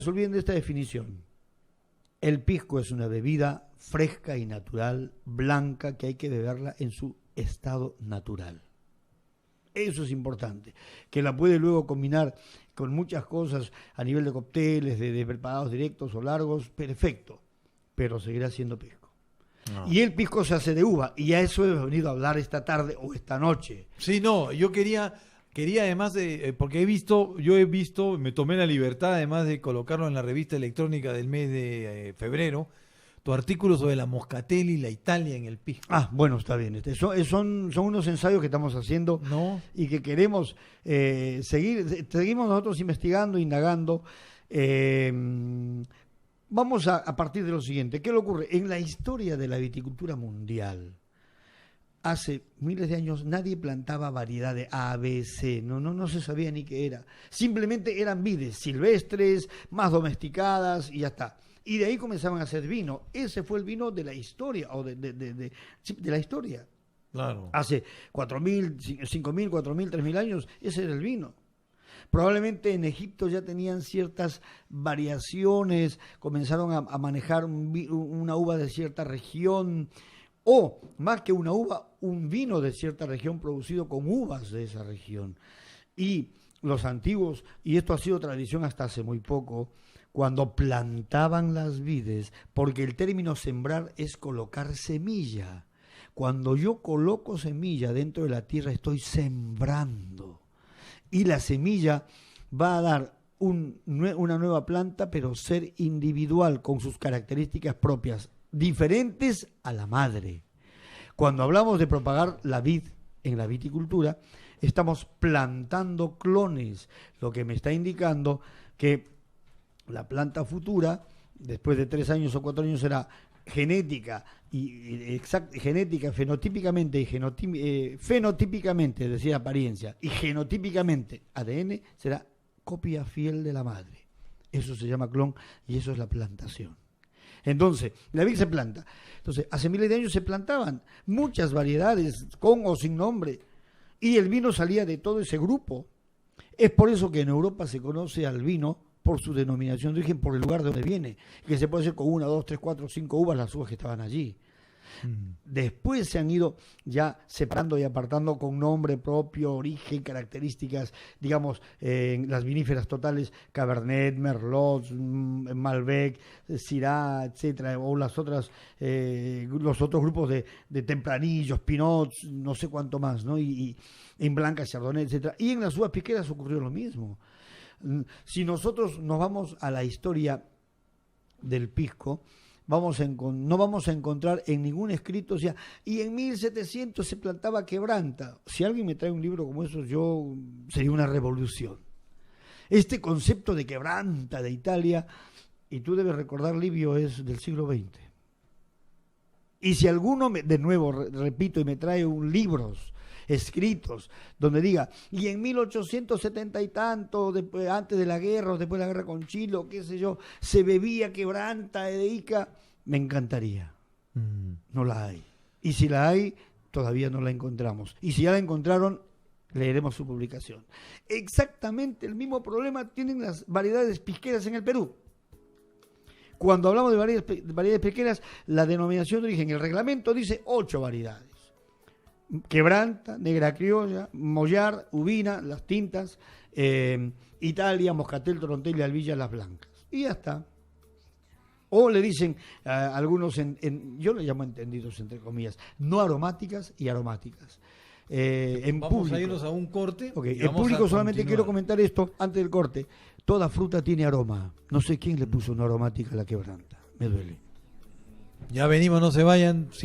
se olviden de esta definición. El pisco es una bebida fresca y natural, blanca, que hay que beberla en su estado natural. Eso es importante, que la puede luego combinar con muchas cosas a nivel de cócteles, de preparados directos o largos, perfecto, pero seguirá siendo pisco. No. Y el pisco se hace de uva, y a eso he venido a hablar esta tarde o esta noche. Sí, no, yo quería además porque me tomé la libertad además de colocarlo en la revista electrónica del mes de febrero, tu artículo sobre la Moscatel y la Italia en el pisco. Ah, bueno, está bien. Son unos ensayos que estamos haciendo, ¿no? Y que queremos seguimos nosotros investigando, indagando. Vamos a partir de lo siguiente. ¿Qué le ocurre? En la historia de la viticultura mundial, hace miles de años nadie plantaba variedades A, B, C, no se sabía ni qué era. Simplemente eran vides silvestres, más domesticadas y ya está. Y de ahí comenzaban a hacer vino. Ese fue el vino de la historia, o de la historia. Claro. Hace 4.000, 5.000, 4.000, 3.000 años, ese era el vino. Probablemente en Egipto ya tenían ciertas variaciones, comenzaron a manejar una uva de cierta región, o más que una uva, un vino de cierta región producido con uvas de esa región. Y los antiguos, y esto ha sido tradición hasta hace muy poco, cuando plantaban las vides, porque el término sembrar es colocar semilla. Cuando yo coloco semilla dentro de la tierra, estoy sembrando. Y la semilla va a dar una nueva planta, pero ser individual, con sus características propias, diferentes a la madre. Cuando hablamos de propagar la vid en la viticultura, estamos plantando clones, lo que me está indicando que la planta futura, después de 3 años o 4 años, será genética genética, fenotípicamente y fenotípicamente, es decir, apariencia, y genotípicamente ADN, será copia fiel de la madre. Eso se llama clon y eso es la plantación. Entonces, la vid se planta. Entonces, hace miles de años se plantaban muchas variedades, con o sin nombre, y el vino salía de todo ese grupo. Es por eso que en Europa se conoce al vino por su denominación de origen, por el lugar de donde viene, que se puede hacer con 1, 2, 3, 4, 5 uvas, las uvas que estaban allí. Después se han ido ya separando y apartando con nombre propio, origen, características, digamos, las viníferas totales, Cabernet, Merlot, Malbec, Syrah, etcétera, o los otros grupos de tempranillos, Pinots, no sé cuánto más, ¿no? Y en Blanca, Chardonnay, etcétera. Y en las uvas piqueras ocurrió lo mismo. Si nosotros nos vamos a la historia del pisco, no vamos a encontrar en ningún escrito, o sea, y en 1700 se plantaba quebranta. Si alguien me trae un libro como eso, sería una revolución. Este concepto de quebranta de Italia, y tú debes recordar, Livio, es del siglo XX. Y si alguno, de nuevo, repito, y me trae libros escritos donde diga, y en 1870 y tanto, antes de la guerra o después de la guerra con Chile, qué sé yo, se bebía quebranta de Ica, me encantaría. No la hay. Y si la hay, todavía no la encontramos. Y si ya la encontraron, leeremos su publicación. Exactamente el mismo problema tienen las variedades pisqueras en el Perú. Cuando hablamos de variedades pisqueras, la denominación de origen, el reglamento dice 8 variedades. Quebranta, negra criolla, mollar, uvina, las tintas, Italia, moscatel, torontel, albilla, las blancas. Y ya está. O le dicen algunos, yo le llamo entendidos entre comillas, no aromáticas y aromáticas. Vamos público, a irnos a un corte. Okay, en público solamente quiero comentar esto antes del corte. Toda fruta tiene aroma. No sé quién le puso una aromática a la quebranta. Me duele. Ya venimos, no se vayan.